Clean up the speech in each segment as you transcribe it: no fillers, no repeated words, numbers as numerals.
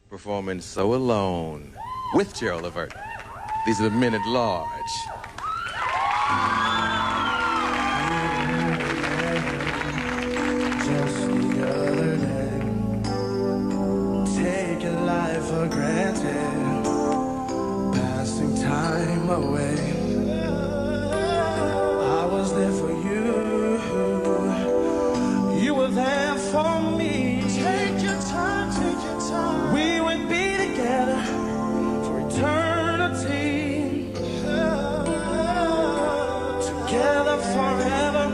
performing So Alone with GeraldLavert. These are the men at large. Just the other day, taking life for granted, passing time away. I was there for you, you were there for me. Take your time, take your time. We would be together for eternity, together forever.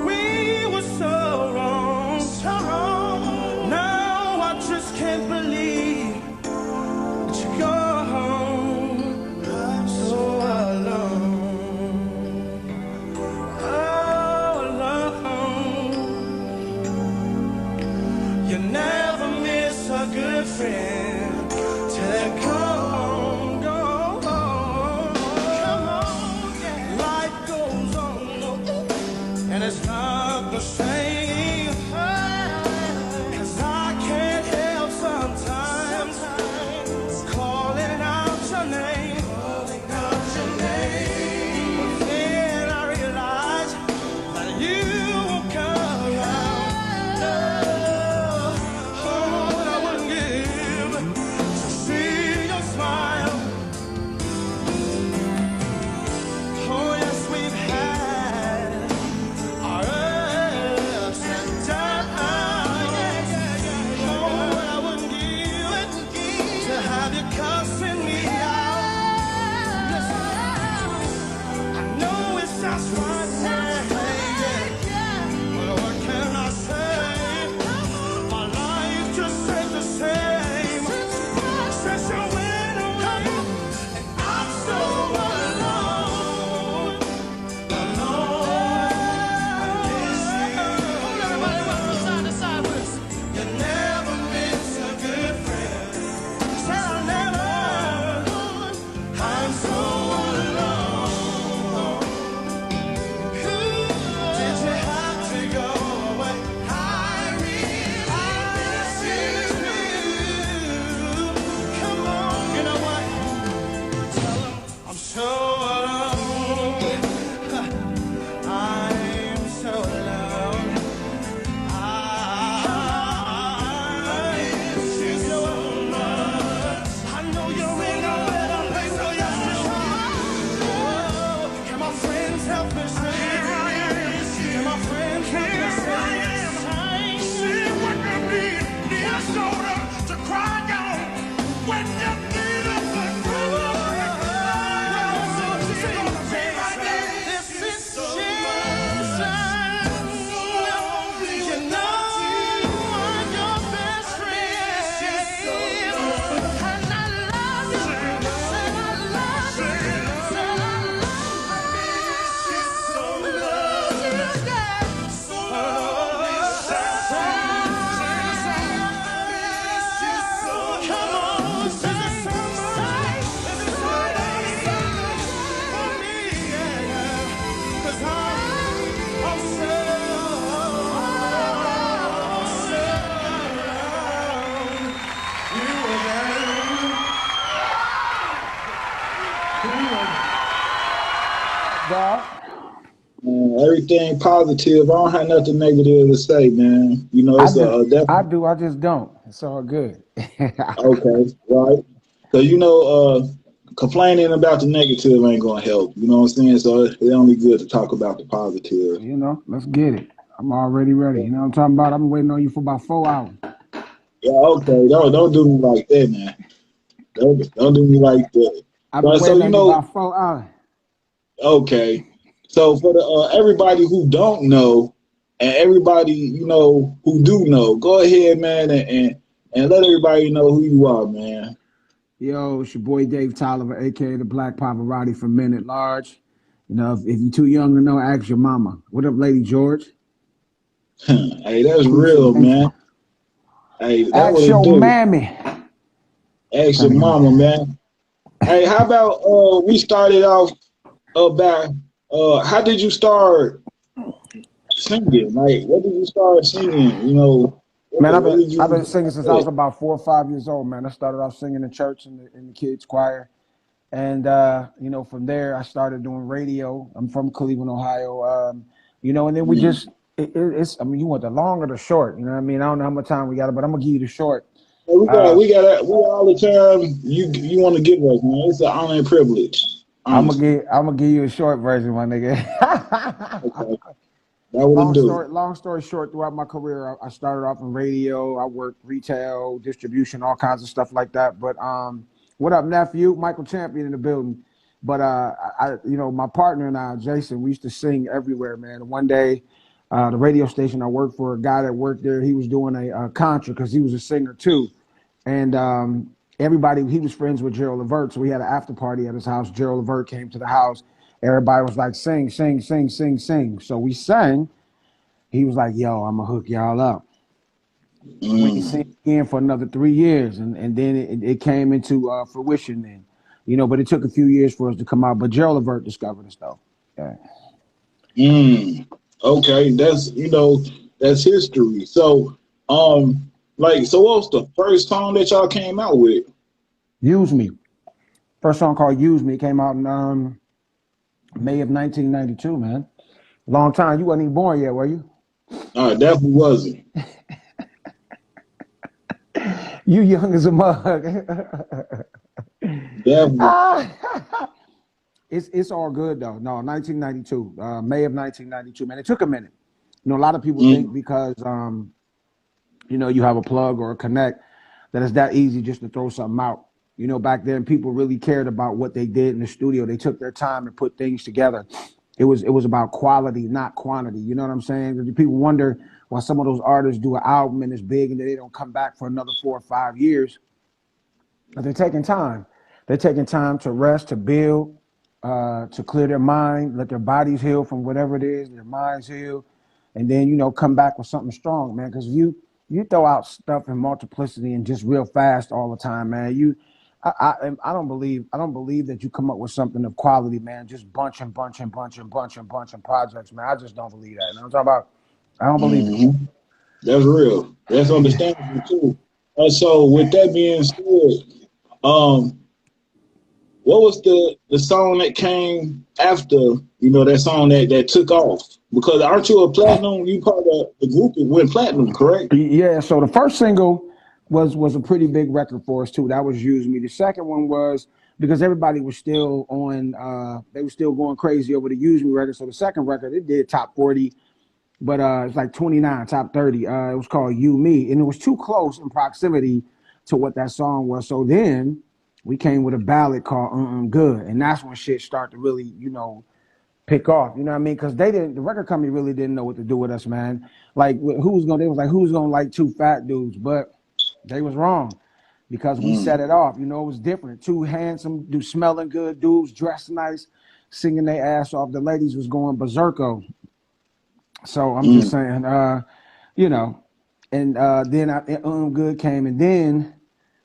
We were so wrong, so wrong. Now I just can't believe that you're gone. I'm so alone, all alone. You never miss a good friend till they're gone, gone. Come on, yeah. Life goes on, and it's not the same, 'cause I can't help sometimes calling out your name, but then I realize that you won't come around. Oh, what I wouldn't give to see your smile. Oh yes, we've had our ups and downs. Oh, what I wouldn't give to have you cussing me out. Listen, I know it sounds right now, but what can I say? My life just ain't the same since you went away, and I'm so alone, alone. I miss you. Everybody rock from side to side with us. You never miss a good friend. Said I never. I'm so alone. Did you have to go away? I really miss you. Come on, you know what? Tell 'em I'm so alone. I'm so alone. I miss you so much. I know you're in a better place, so yes, can my friends help me say? Can my friends help me say? See what could be the shoulder to cry down when you need a good This is you know I'm your best friend, and I love you, said I love you, said I love you, yeah. Come on, say, is it what I say for me, yeah, 'cause I'm so you were there. Everything positive. I don't have nothing negative to say, man. You know, it's I do. I just don't. It's all good. okay, right? So you know, complaining about the negative ain't gonna help. You know what I'm saying? So it's only good to talk about the positive. You know, let's get it. I'm already ready. You know what I'm talking about? I've been waiting on you for about 4 hours. Yeah, okay. Don't do me like that, man. Don't do me like that. I've been But, so waiting you on you know, about 4 hours. okay. So for the everybody who don't know, and everybody you know who do know, go ahead, man, and let everybody know who you are, man. Yo, it's your boy Dave Tolliver, aka the Black Paparazzi from Men at Large. You know, if you're too young to know, ask your mama. What up, Lady George? Hey, that's real, man. Hey, that's Ask what it your do. mammy. Ask your mama, man. Hey, how about we started off about how did you start singing? Like, what did you start singing? You know, Man, What did you I've been singing since I was say? about 4 or 5 years old, man. I started off singing in church in the kids choir. And you know, from there I started doing radio. I'm from Cleveland, Ohio. You know, and then we Mm. just it's I mean, you want the long or the short, you know what I mean? I don't know how much time we got, but I'm gonna give you the short. Hey, Uh we all the time you want to give us, man. It's an honor and privilege. Honestly. I'm gonna give you a short version, my nigga. Okay. That would it do. Long story short, throughout my career, I started off in radio. I worked retail, distribution, all kinds of stuff like that. But what up, nephew? Michael Champion in the building. But you know, my partner and I, Jason, we used to sing everywhere, man. One day, the radio station I worked for, a guy that worked there, he was doing a concert because he was a singer too, and everybody, he was friends with GeraldLavert, so we had an after party at his house. GeraldLavert came to the house. Everybody was like, sing, sing, sing, sing, sing. So we sang. He was like, yo, I'm going to hook y'all up. We ain't sing again for another 3 years. And then it came into fruition then. You know, but it took a few years for us to come out. But GeraldLavert discovered us, though. Yeah. Okay, that's history. So, so what was the first song that y'all came out with? Use Me. First song called Use Me came out in May of 1992, man. Long time. You wasn't even born yet, were you? Definitely wasn't. You young as a mug. Definitely. It's all good though. No, 1992, May of 1992, man. It took a minute. You know, a lot of people think because you know, you have a plug or a connect that it's that easy just to throw something out. You know, back then people really cared about what they did in the studio. They took their time and put things together. It was about quality, not quantity. You know what I'm saying? People wonder why some of those artists do an album and it's big and then they don't come back for another 4 or 5 years. But they're taking time. They're taking time to rest, to build, to clear their mind, let their bodies heal from whatever it is, their minds heal, and then, you know, come back with something strong, man. Because you throw out stuff in multiplicity and just real fast all the time, man. I don't believe that you come up with something of quality, man. Just bunching projects, man. I just don't believe that. You know what I'm talking about? I don't believe it. That's real. That's understandable too. So with that being said, what was the song that came after, you know, that song that took off? Because aren't you a platinum? You part of the group that went platinum, correct? Yeah. So the first single was a pretty big record for us too. That was Use Me. The second one was because everybody was still on. They were still going crazy over the Use Me record. So the second record, it did top 40, but it's like 29, top 30. It was called You Me, and it was too close in proximity to what that song was. So then we came with a ballad called Good, and that's when shit started to really, you know, pick off. You know what I mean? Because the record company really didn't know what to do with us, man. Like they was like, who's gonna like two fat dudes? But they was wrong because we set it off. You know, it was different. Two handsome, smelling good dudes, dressed nice, singing their ass off. The ladies was going berserko. So I'm just saying, you know, and then Good came, and then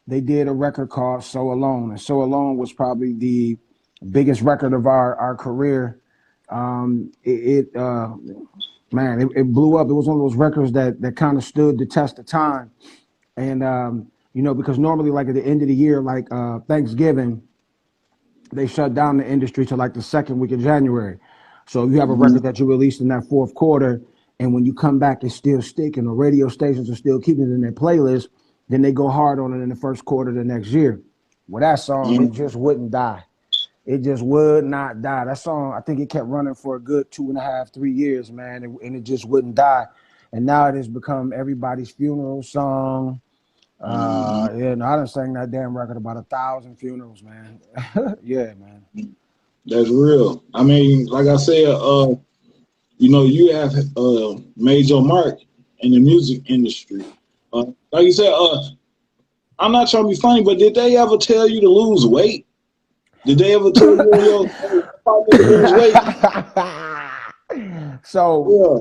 they did a record called So Alone. And So Alone was probably the biggest record of our career. It blew up. It was one of those records that kind of stood the test of time. And, you know, because normally like at the end of the year, like Thanksgiving, they shut down the industry to like the second week of January. So if you have a record that you released in that fourth quarter, and when you come back, it's still sticking, or radio stations are still keeping it in their playlist, then they go hard on it in the first quarter of the next year. Well, that song, it just wouldn't die. It just would not die. That song, I think it kept running for a good 2.5, 3 years, man, and it just wouldn't die. And now it has become everybody's funeral song. Yeah, no, I done sang that damn record about 1,000 funerals, man. Yeah, man. That's real. I mean, like I said, you know, you have made your mark in the music industry. Like you said, I'm not trying to be funny, but did they ever tell you to lose weight? Did they ever tell you to lose weight? So, yeah.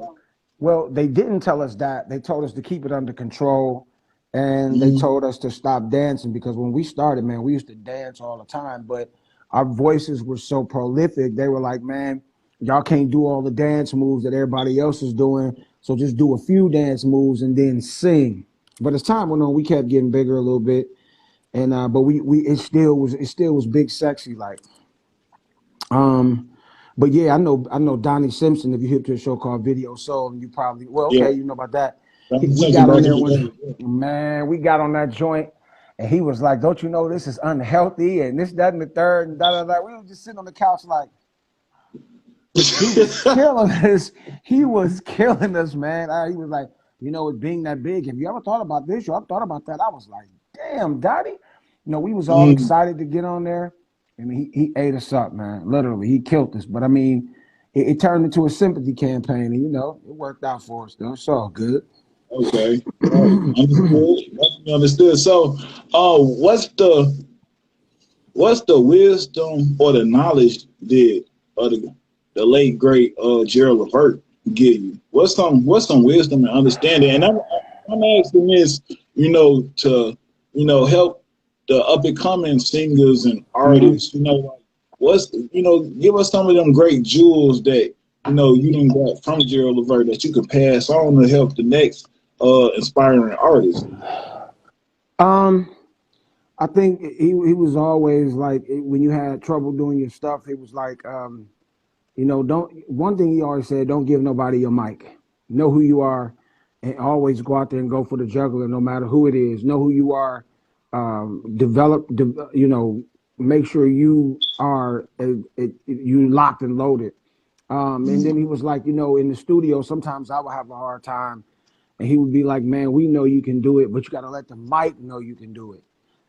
Well, they didn't tell us that. They told us to keep it under control, and they told us to stop dancing because when we started, man, we used to dance all the time, but our voices were so prolific. They were like, man, y'all can't do all the dance moves that everybody else is doing, so just do a few dance moves and then sing. But as time went on, we kept getting bigger a little bit, and but it still was big sexy like. But yeah, I know Donnie Simpson. If you hip to a show called Video Soul, and you probably Yeah. you know about that. We Something got on back in there the one day. man. We got on that joint, and he was like, "Don't you know this is unhealthy?" And this, that, and the third, and da da da. We were just sitting on the couch like he was killing us. He was killing us, man. He was like, you know, it being that big. Have you ever thought about this? You ever thought about that? I was like, damn, Daddy. You know, we was all excited to get on there. I mean, he ate us up, man. Literally, he killed us. But I mean, it turned into a sympathy campaign, and you know, it worked out for us, though. It's all good. Okay. Understood. So, what's the wisdom or the knowledge that the late great GeraldLavert give you? What's some wisdom and understanding? And I'm asking this, you know, to help the up and coming singers and artists. You know, like give us some of them great jewels that you didn't get from GeraldLavert that you can pass on to help the next inspiring artists. I think he was always like, when you had trouble doing your stuff, he was like, one thing he always said, don't give nobody your mic. Know who you are, and always go out there and go for the juggler, no matter who it is. Know who you are. Make sure you are you locked and loaded. And then he was like, in the studio, sometimes I would have a hard time, and he would be like, man, we know you can do it, but you got to let the mic know you can do it.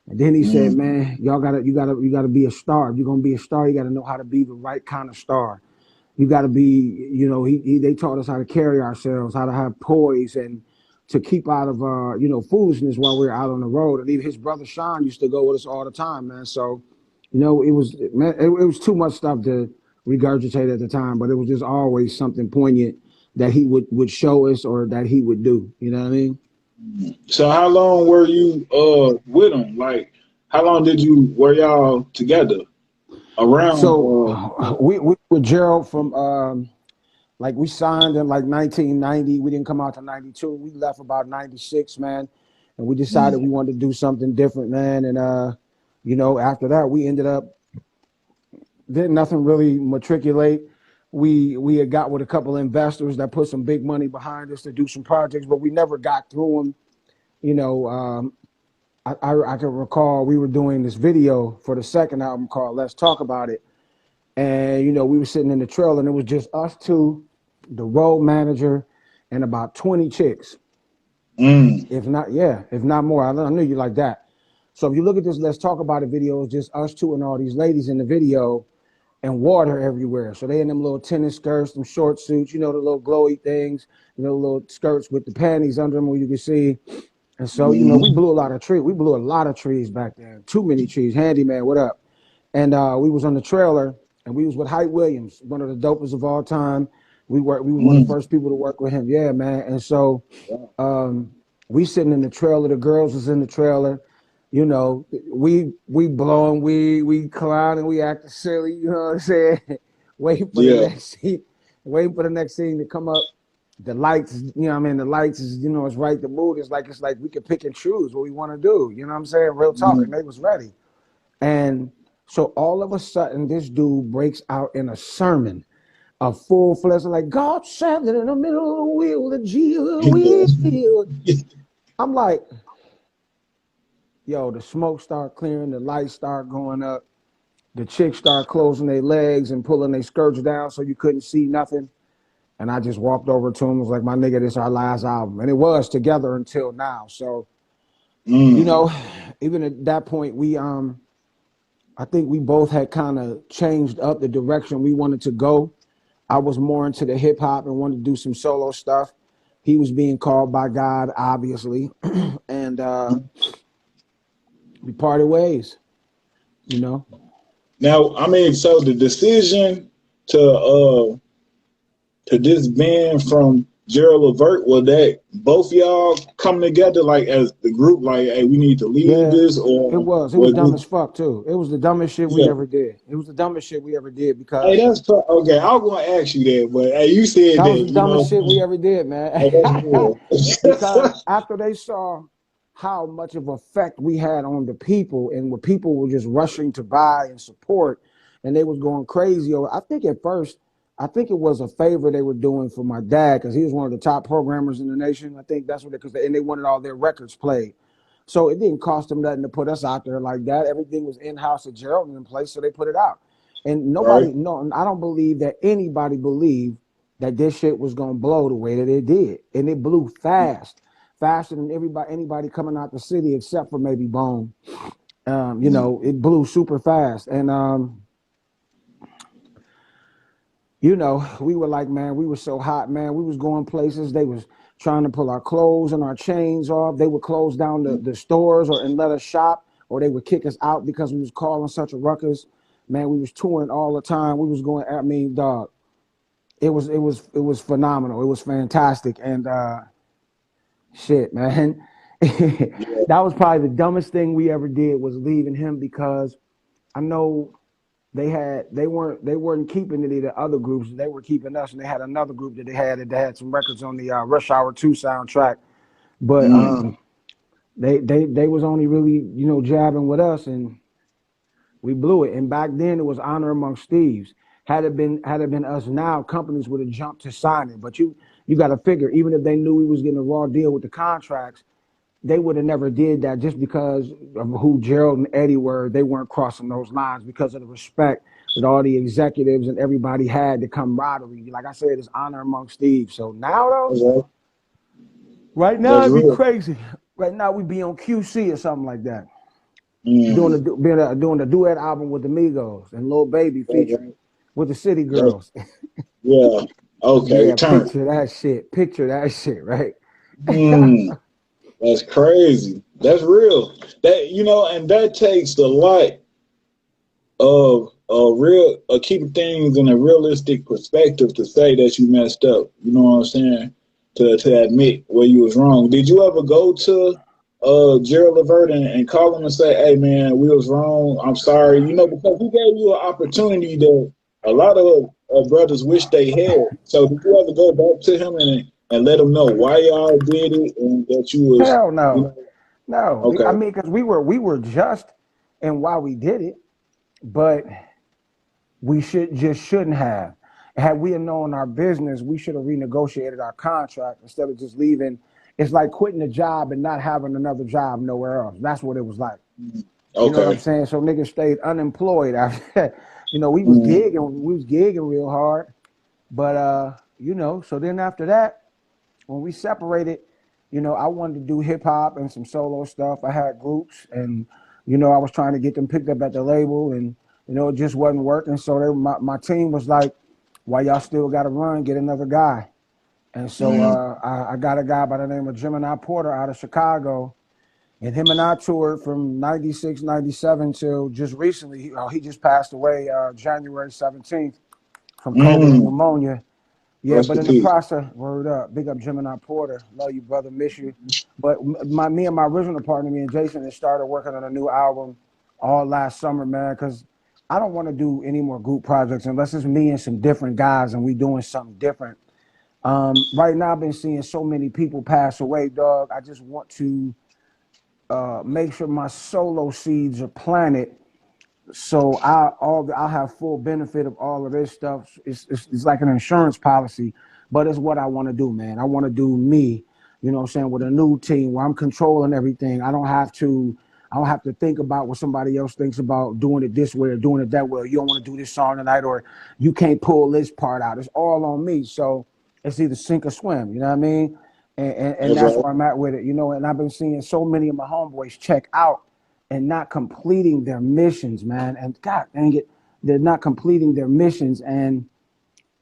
And then he said, man, you gotta be a star. If you're gonna be a star, you gotta know how to be the right kind of star. You gotta be, they taught us how to carry ourselves, how to have poise, and to keep out of foolishness while we were out on the road. And even his brother Sean used to go with us all the time, man. So, it was too much stuff to regurgitate at the time, but it was just always something poignant that he would show us or that he would do. You know what I mean? So how long were you with him? Like, how long were y'all together? Around? So we were Gerald from we signed in like 1990. We didn't come out to 92. We left about 96, man, and we decided we wanted to do something different, man. And after that, we ended up did nothing really matriculate. We had got with a couple of investors that put some big money behind us to do some projects, but we never got through them. I can recall we were doing this video for the second album called Let's Talk About It. And, we were sitting in the trailer, and it was just us two, the road manager, and about 20 chicks. If not more. I knew you like that. So if you look at this Let's Talk About It video, it's just us two and all these ladies in the video, and water everywhere. So they in them little tennis skirts, them short suits, the little glowy things, little skirts with the panties under them where you can see. And so, we blew a lot of trees. We blew a lot of trees back then. Too many trees. Handyman, what up? And we was on the trailer, and we was with Hype Williams, one of the dopest of all time. We were one of the first people to work with him. Yeah, man. And so we sitting in the trailer. The girls was in the trailer. We blowing weed, we clowning, we acting silly, you know what I'm saying? Waiting for the next scene to come up. The lights, the lights is, it's right. The mood is like, it's like we can pick and choose what we want to do. You know what I'm saying? Real talk. And they was ready. And so all of a sudden, this dude breaks out in a sermon, a full-fledged, like, God standing in the middle of the wheel, the G of the wheel. I'm like, yo, the smoke start clearing, the lights start going up, the chicks start closing their legs and pulling their skirts down so you couldn't see nothing. And I just walked over to him, was like, my nigga, this is our last album. And it was together until now. So, even at that point, I think we both had kind of changed up the direction we wanted to go. I was more into the hip hop and wanted to do some solo stuff. He was being called by God, obviously. And we parted ways, Now, I mean, so the decision to disband from GeraldLavert, was that both y'all come together like as the group, like, hey, we need to leave this? Or it was dumb as fuck too. It was the dumbest shit we ever did. It was the dumbest shit we ever did because okay. I was gonna ask you that, but hey, you said that was the dumbest shit we ever did, man. Because after they saw how much of effect we had on the people, and where people were just rushing to buy and support, and they was going crazy over. I think at first, I think it was a favor they were doing for my dad because he was one of the top programmers in the nation. I think that's what and they wanted all their records played. So it didn't cost them nothing to put us out there like that. Everything was in-house at Gerald in place, so they put it out. And nobody, Right. no, I don't believe that anybody believed that this shit was gonna blow the way that it did, and it blew fast, faster than anybody coming out the city except for maybe Bone. You know, it blew super fast, and you know, we were like, man, we were so hot, man. We was going places. They was trying to pull our clothes and our chains off. They would close down the stores and let us shop, or they would kick us out because we was calling such a ruckus. Man, we was touring all the time. We was going. I mean, dog, it was phenomenal. It was fantastic, and shit, man. That was probably the dumbest thing we ever did was leaving him, because I know they weren't keeping any of the other groups. They were keeping us, and they had another group that they had some records on the Rush Hour 2 soundtrack, but they was only really, you know, jabbing with us, and we blew it. And back then it was honor amongst thieves. Had it been us now, companies would have jumped to sign it. But you got to figure, even if they knew we was getting a raw deal with the contracts, they would have never did that, just because of who Gerald and Eddie were. They weren't crossing those lines because of the respect that all the executives and everybody had, the camaraderie. Like I said, it's honor amongst thieves. So now though, right now it'd be crazy. Right now we'd be on QC or something like that. Doing a duet album with the Migos and Lil Baby featuring with the City Girls. Yeah. Okay. Yeah, picture that shit, right? That's crazy. That's real. That, you know, and that takes a lot of keeping things in a realistic perspective to say that you messed up. You know what I'm saying? To admit where you was wrong. Did you ever go to GeraldLavert and call him and say, "Hey man, we was wrong. I'm sorry." You know, because he gave you an opportunity that a lot of brothers wish they had. So did you ever go back to him and let him know why y'all did it and that you was? Hell no, you know, no. okay. I mean, because we were just in why we did it, but we shouldn't have. Had we known our business, we should have renegotiated our contract instead of just leaving. It's like quitting a job and not having another job nowhere else. That's what it was like. Okay. You know what I'm saying? So niggas stayed unemployed after that. You know, we was gigging real hard. But you know, so then after that, when we separated, you know, I wanted to do hip hop and some solo stuff. I had groups, and you know, I was trying to get them picked up at the label, and you know, it just wasn't working. So my team was like, "Why y'all still got to run? Get another guy." And so I got a guy by the name of Gemini Porter out of Chicago, and him and I toured from 96, 97 till just recently. He just passed away January 17th from COVID pneumonia. Yeah, but in the process, word up, big up Gemini Porter. Love you, brother, miss you. But me and my original partner, me and Jason, had started working on a new album all last summer, man, because I don't want to do any more group projects unless it's me and some different guys and we doing something different. Right now, I've been seeing so many people pass away, dog. I just want to make sure my solo seeds are planted, so I'll have full benefit of all of this stuff. It's like an insurance policy, but it's what I want to do, man. I want to do me, you know what I'm saying, with a new team where I'm controlling everything. I don't have to think about what somebody else thinks about doing it this way or doing it that way. You don't want to do this song tonight, or you can't pull this part out. It's all on me. So it's either sink or swim, you know what I mean? And that's where I'm at with it, you know. And I've been seeing so many of my homeboys check out and not completing their missions, man. And God dang it, they're not completing their missions. And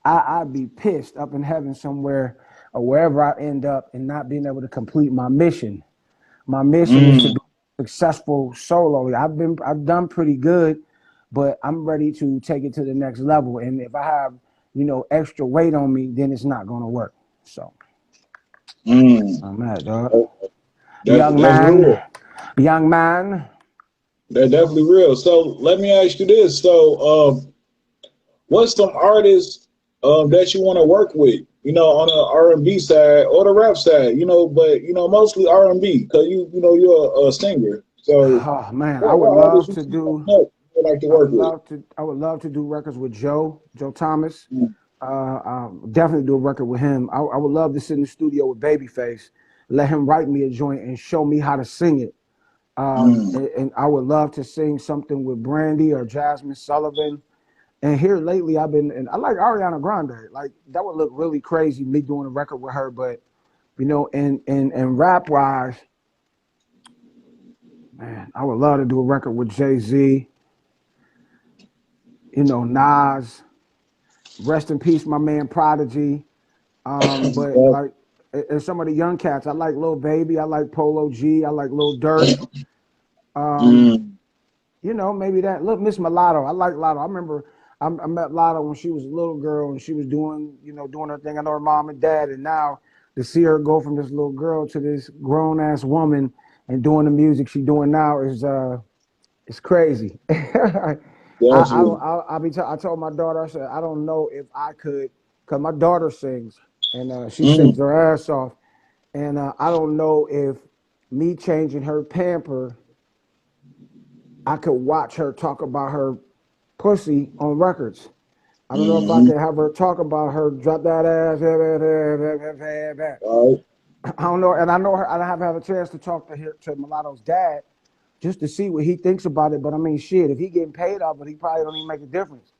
I'd be pissed up in heaven somewhere or wherever I end up and not being able to complete my mission. My mission is to be successful solo. I've done pretty good, but I'm ready to take it to the next level. And if I have, you know, extra weight on me, then it's not gonna work. So I'm at, dog. Young man. They're definitely real. So let me ask you this. So what's some artists that you want to work with? you know, on the R&B side or the rap side, you know, but you know, mostly R&B because you know you're a singer. So Oh man, I would what love artists you to see do. coming up you like to work with? I would love to do records with Joe Thomas. Mm. Definitely do a record with him. I would love to sit in the studio with Babyface, let him write me a joint and show me how to sing it. Mm. And I would love to sing something with Brandy or Jasmine Sullivan. And here lately, and I like Ariana Grande. Like that would look really crazy, me doing a record with her. But you know, and rap wise, man, I would love to do a record with Jay-Z. You know, Nas. Rest in peace, my man Prodigy. But Yeah. like, and some of the young cats, I like Lil Baby, I like Polo G, I like Lil Durk. Um, Mm. you know, maybe that. Look, Miss Mulatto, I like Lotto. I remember I met Lotto when she was a little girl and she was doing, you know, doing her thing. I know her mom and dad, and now to see her go from this little girl to this grown ass woman and doing the music she's doing now is it's crazy. Definitely. I told my daughter, I said, I don't know if I could, because my daughter sings and she Mm. sings her ass off. And I don't know if me changing her pamper, I could watch her talk about her pussy on records. I don't know if I Mm-hmm. could have her talk about her drop that ass. All right. I don't know, and I know her. I haven't had a chance to talk to Mulatto's dad just to see what he thinks about it. But I mean, shit, if he getting paid off it, he probably don't even make a difference.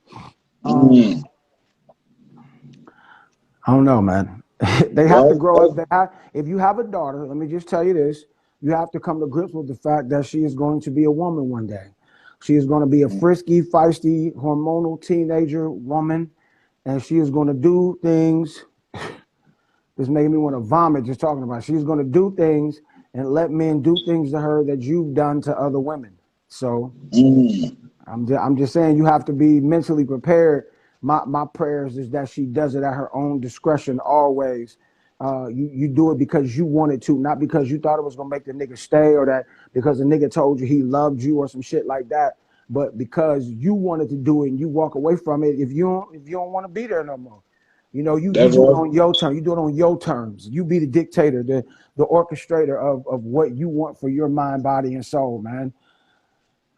Um, Mm. I don't know, man. They have to Right. grow up. If you have a daughter, let me just tell you this: you have to come to grips with the fact that she is going to be a woman one day. She is going to be a frisky, feisty, hormonal teenager woman, and she is going to do things. It's making me want to vomit just talking about it. She's going to do things and let men do things to her that you've done to other women. So Mm. I'm just saying you have to be mentally prepared. My prayers is that she does it at her own discretion always. You do it because you wanted to, not because you thought it was gonna make the nigga stay or that because the nigga told you he loved you or some shit like that. But because you wanted to do it and you walk away from it if you don't want to be there no more. You know, you That's do it right. on your terms. You do it on your terms. You be the dictator, the orchestrator of what you want for your mind, body, and soul, man.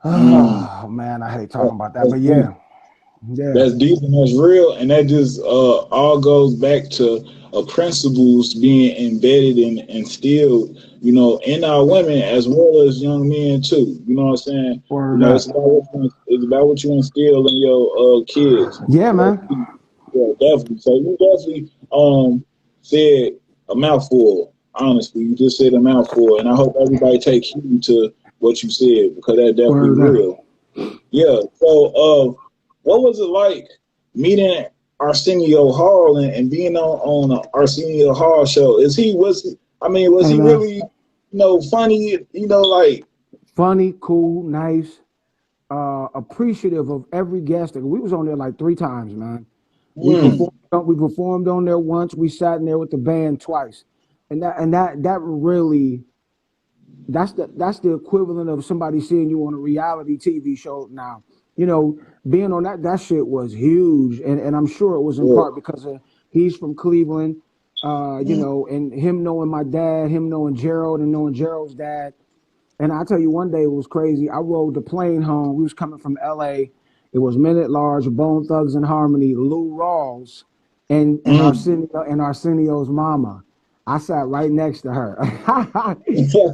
Mm. Oh man, I hate talking about that, That's but deep. yeah, yeah, That's deep and that's real, and that just all goes back to principles being embedded and instilled, you know, in our women as well as young men too. You know what I'm saying? You word know, up. it's about what you instill in your kids. Yeah, You know, man. yeah, definitely. So you definitely said a mouthful. Honestly, you just said a mouthful, and I hope everybody take heed to what you said because that definitely Word up. real. Yeah. So, what was it like meeting Arsenio Hall and being on a Arsenio Hall show? I mean, was Hey, he man. really, funny? Like, Funny, cool, nice, appreciative of every guest. We was on there like 3 times, man. We mm, performed. We performed on there once. We sat in there with the band twice, and that really that's the equivalent of somebody seeing you on a reality TV show now. You know, being on that shit was huge, and I'm sure it was in yeah, part because he's from Cleveland, you mm, know, and him knowing my dad, him knowing Gerald, and knowing Gerald's dad. And I tell you, one day it was crazy. I rode the plane home. We was coming from L.A. It was Minute Large, Bone Thugs and Harmony, Lou Rawls, and mm. Arsenio's mama. I sat right next to her.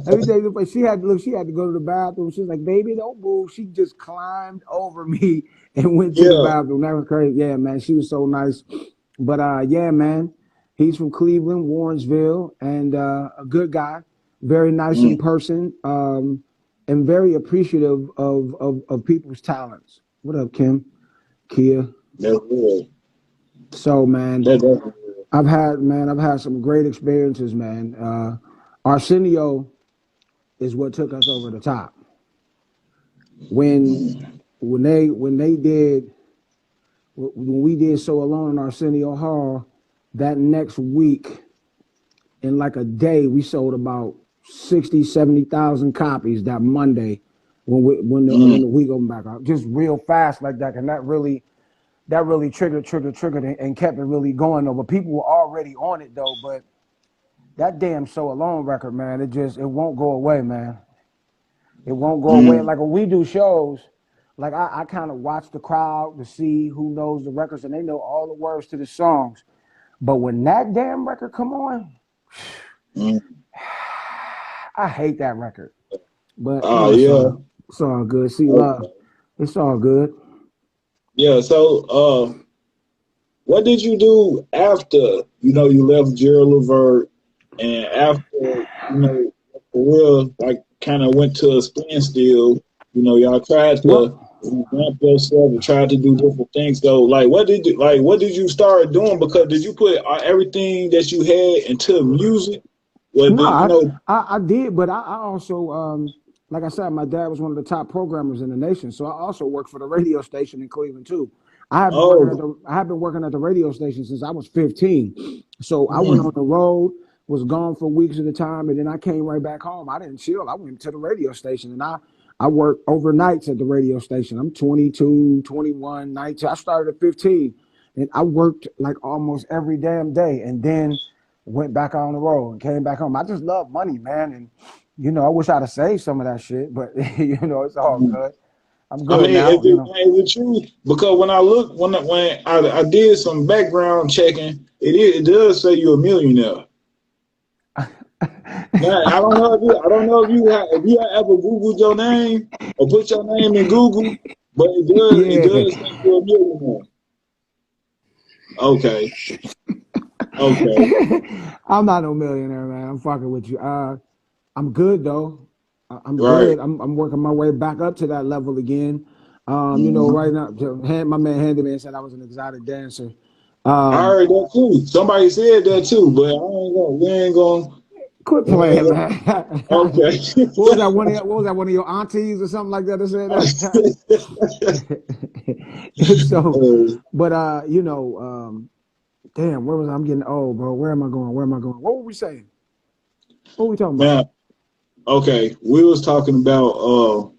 Let me tell you, but she had to go to the bathroom. She was like, "Baby, don't move." She just climbed over me and went to the Yeah, bathroom. That was crazy. Yeah, man, she was so nice. But yeah, man, he's from Cleveland, Warrensville, and a good guy, very nice in mm, person, and very appreciative of people's talents. What up, Kim? Kia. that's real. So, man, That's real. I've had some great experiences, man. Arsenio is what took us over the top. When Mm, when they did when we did So Alone in Arsenio Hall, that next week in like a day we sold about 60, 70,000 copies that Monday when mm, the week opened back up. Just real fast like that. And that really that really triggered and kept it really going though. But people were already on it though. But that damn So Alone record, man, it won't go away, man. It won't go away. Like when we do shows, like I kind of watch the crowd to see who knows the records and they know all the words to the songs. But when that damn record come on, I hate that record. But it's all good. See, love, it's all good. Yeah. So, what did you do after you left GeraldLavert, and after for real, like kind of went to a standstill? Y'all tried to revamp yourself and tried to do different things. So, like, what did you start doing? Because did you put everything that you had into music? I did, but I also, like I said, my dad was one of the top programmers in the nation, so I also worked for the radio station in Cleveland too. I have been working at the radio station since I was 15. So I went on the road, was gone for weeks at a time, and then I came right back home. I didn't chill. I went to the radio station, and I worked overnights at the radio station. I'm 22, 21, 19. I started at 15, and I worked like almost every damn day, and then went back on the road and came back home. I just love money, man, and I wish I'd have saved some of that shit, but it's all good. I'm good now. Is it true? Because when I did some background checking, it does say you're a millionaire. Now, I don't know if you have ever Googled your name or put your name in Google, but it does say you're a millionaire. Okay. I'm not no millionaire, man. I'm fucking with you. I'm good though. I'm good. I'm working my way back up to that level again. Right now, my man handed me and said I was an exotic dancer. I heard that too. Somebody said that too, but we ain't gonna quit playing, man. Okay. What was that? One of your aunties or something like that that said that? So, but damn, where was I'm getting old, bro? Where am I going? What were we saying? What were we talking about? Okay, we was talking about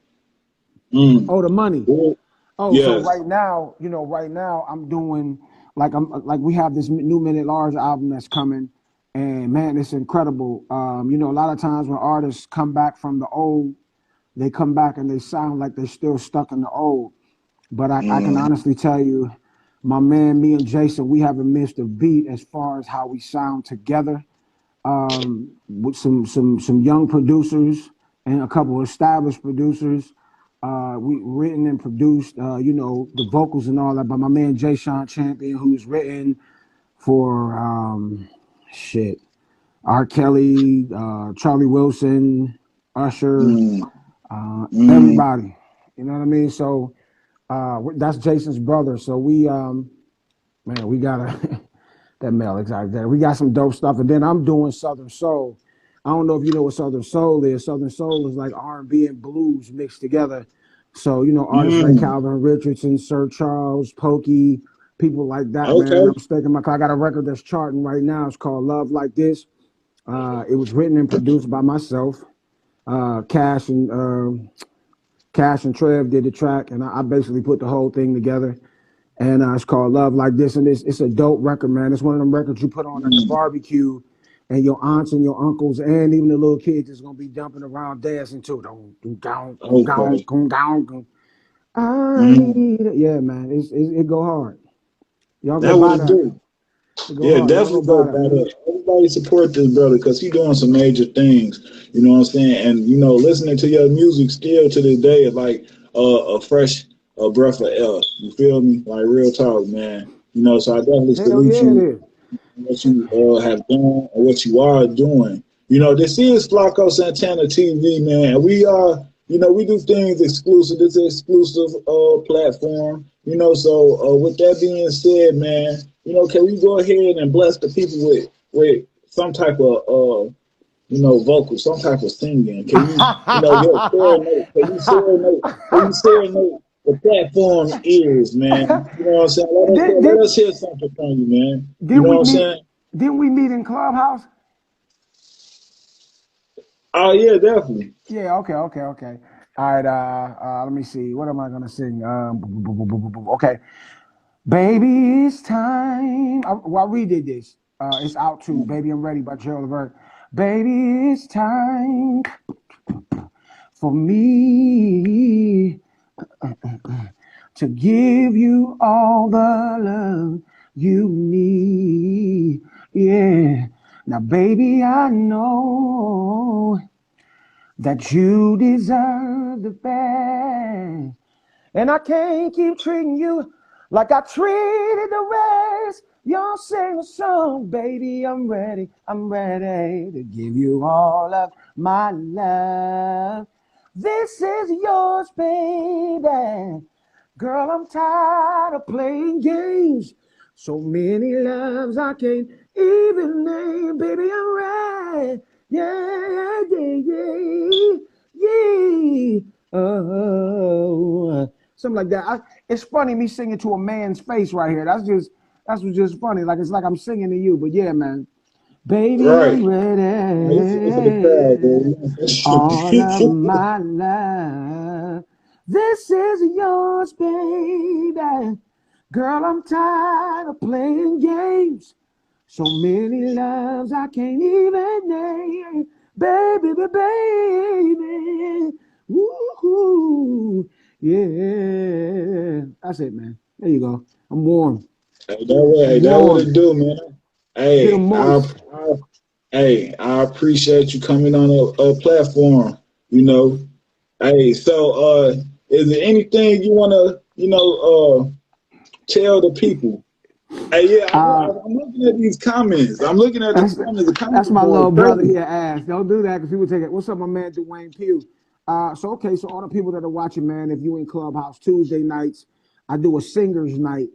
the money. Yes. So right now I'm doing like we have this new Minute Large album that's coming, and man, it's incredible. A lot of times when artists come back from the old, they come back and they sound like they're still stuck in the old. But I can honestly tell you, my man, me and Jason, we haven't missed a beat as far as how we sound together. With some young producers and a couple of established producers. We written and produced, the vocals and all that by my man Jay Sean Champion, who's written for R. Kelly, Charlie Wilson, Usher, everybody. You know what I mean? So that's Jason's brother. So we got that male exotic there. We got some dope stuff, and then I'm doing Southern Soul. I don't know if you know what Southern Soul is. Southern Soul is like R&B and blues mixed together. So artists like Calvin Richardson, Sir Charles, Pokey, people like that. Okay. Man, I'm staking my car. I got a record that's charting right now. It's called Love Like This. It was written and produced by myself. Cash and Trev did the track, and I basically put the whole thing together. And it's called Love Like This, and it's a dope record, man. It's one of them records you put on at the barbecue, and your aunts and your uncles and even the little kids is gonna be jumping around dancing too. Yeah, man, it go hard. Y'all go buy that. Yeah, definitely go buy that. Everybody support this brother because he's doing some major things. You know what I'm saying? And listening to your music still to this day is like a fresh breath of air. You feel me? Like real talk, man. So I definitely salute you. What you have done and what you are doing. This is FlaccoSantanatv, man. And we are, we do things exclusive. This is an exclusive platform. So with that being said, man, can we go ahead and bless the people with some type of vocal, some type of singing? Can you serenade the platform is, man? You know what I'm saying? Let us hear something from you, man. You know what I'm saying? Didn't we meet in Clubhouse? Oh, yeah, definitely. Yeah, okay. All right, let me see. What am I going to sing? Okay. Baby, it's time. Well, we did this. It's out too. Baby, I'm ready by GeraldLavert. Baby, it's time for me to give you all the love you need. Yeah. Now, baby, I know that you deserve the best. And I can't keep treating you like I treated the rest. You'll sing a song, baby. I'm ready to give you all of my love. This is yours, baby. Girl, I'm tired of playing games. So many loves I can't even name. Baby, I'm ready. Yeah, yeah, yeah, yeah. Oh, something like that. It's funny me singing to a man's face right here. That's what's just funny. Like it's like I'm singing to you. But yeah, man. Baby, Right. I'm You sing for the crowd, ready. All of baby. my life. This is yours, baby. Girl, I'm tired of playing games. So many loves I can't even name. Baby, baby. Woo-hoo. Yeah. That's it, man. There you go. I'm warm. I'm That what warm. it do, man. Get Hey, them moist. I appreciate you coming on a platform. You know, hey, so is there anything you wanna, tell the people? Hey, yeah, Uh, I'm looking at these comments. I'm looking at the That's comments. The that's comments are my going little brother crazy. here asked. Don't do that because people take it. What's up, my man Dwayne Pugh? So okay, so all the people that are watching, man, if you in Clubhouse Tuesday nights, I do a singers night.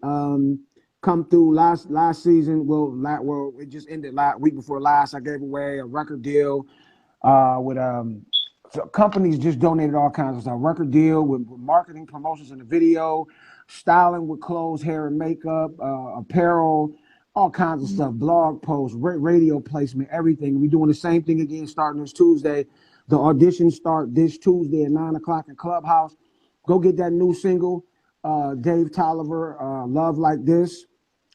Come through last season. Well, it just ended last week before last. I gave away a record deal with so companies just donated all kinds of stuff. Record deal with marketing, promotions in the video, styling with clothes, hair and makeup, apparel, all kinds of stuff. Blog posts, radio placement, everything. We're doing the same thing again starting this Tuesday. The auditions start this Tuesday at 9 o'clock in Clubhouse. Go get that new single, Dave Tolliver, Love Like This.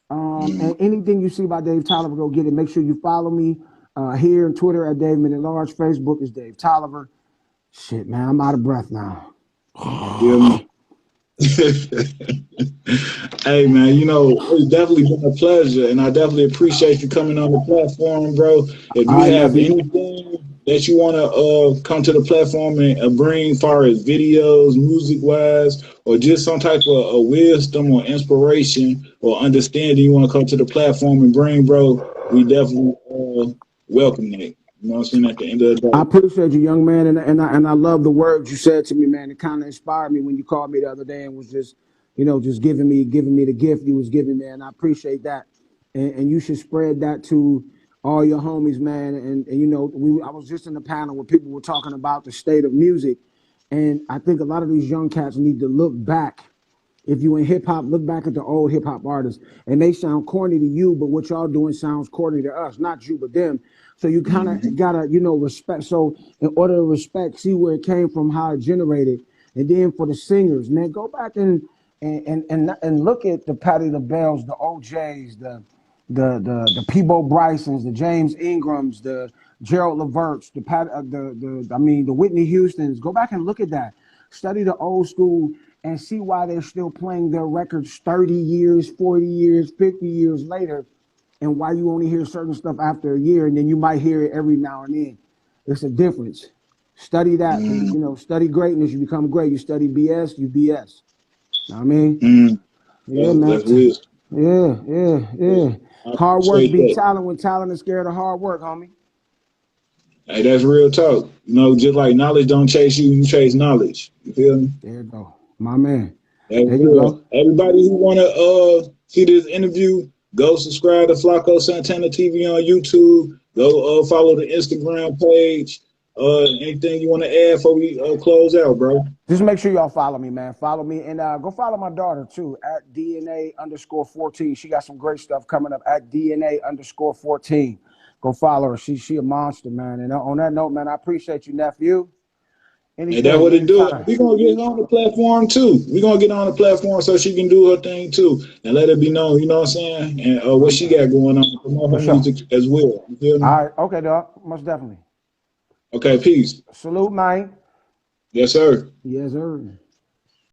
And anything you see by Dave Tolliver, go get it. Make sure you follow me here on Twitter at Dave Minute Large. Facebook is Dave Tolliver. Shit, man, I'm out of breath now. Feel me? Hey man, it's definitely been a pleasure, and I definitely appreciate you coming on the platform, bro. If All you right, have nephew. anything that you want to come to the platform and bring, as far as videos, music wise, or just some type of wisdom or inspiration or understanding you want to come to the platform and bring, bro, we definitely welcome it. You know what I'm saying? At the end of the I day. appreciate you, young man, and I love the words you said to me, man. It kind of inspired me when you called me the other day and was just, just giving me the gift you was giving me, and I appreciate that. And you should spread that to all your homies, man. And I was just in the panel where people were talking about the state of music, and I think a lot of these young cats need to look back. If you in hip hop, look back at the old hip hop artists, and they sound corny to you, but what y'all doing sounds corny to us. Not you, but them. So you kind of gotta, respect. So in order to respect, see where it came from, how it generated, and then for the singers, man, go back and look at the Patti LaBelle's, the OJ's, the Peabo Brysons, the James Ingrams, the GeraldLaverts, the Whitney Houstons. Go back and look at that. Study the old school and see why they're still playing their records 30 years, 40 years, 50 years later, and why you only hear certain stuff after a year, and then you might hear it every now and then. It's a difference. Study that, because study greatness, you become great. You study BS, you BS. Know what I mean? Yeah, man. That's weird. Yeah. I Hard work appreciate beat that. talent when talent is scared of hard work, homie. Hey, that's real talk. Just like knowledge don't chase you, you chase knowledge. You feel me? There you go. My man. That's There you real. go. Everybody who wanna see this interview, go subscribe to Flacco Santana TV on YouTube. Go follow the Instagram page. Anything you want to add before we close out, bro? Just make sure y'all follow me, man. Follow me and go follow my daughter too at DNA_14. She got some great stuff coming up at DNA_14. Go follow her. She a monster, man. And on that note, man, I appreciate you, nephew. And that's what it do. We're gonna get on the platform too. We're gonna get on the platform so she can do her thing too. And let it be known, you know what I'm saying? And what she got going on, promote her music as well. You feel me? All right, okay, dog. Most definitely. Okay, peace. Salute, man. Yes, sir. Yes, sir.